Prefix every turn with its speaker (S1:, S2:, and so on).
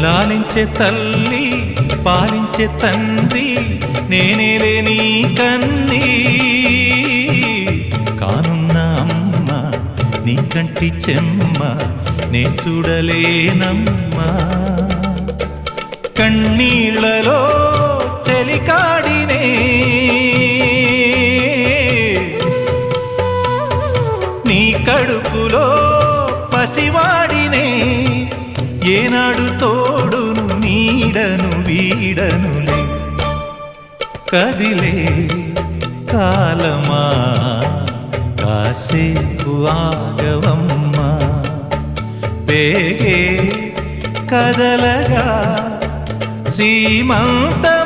S1: లాలించే తల్లి పాలించే తండ్రి నేనేలే నీ కన్నీ కానున్న అమ్మ నీ కంటి చెమ్మ నే చూడలేనమ్మా కన్నీళ్లలో చెలికాడినే నీ కడుపులో పసివాడినే ఏనాడు తోడును నీడను వీడనులే కదిలే కాలమా కాసేపు ఆగవమ్మా వేగే కదలగా సీమంతం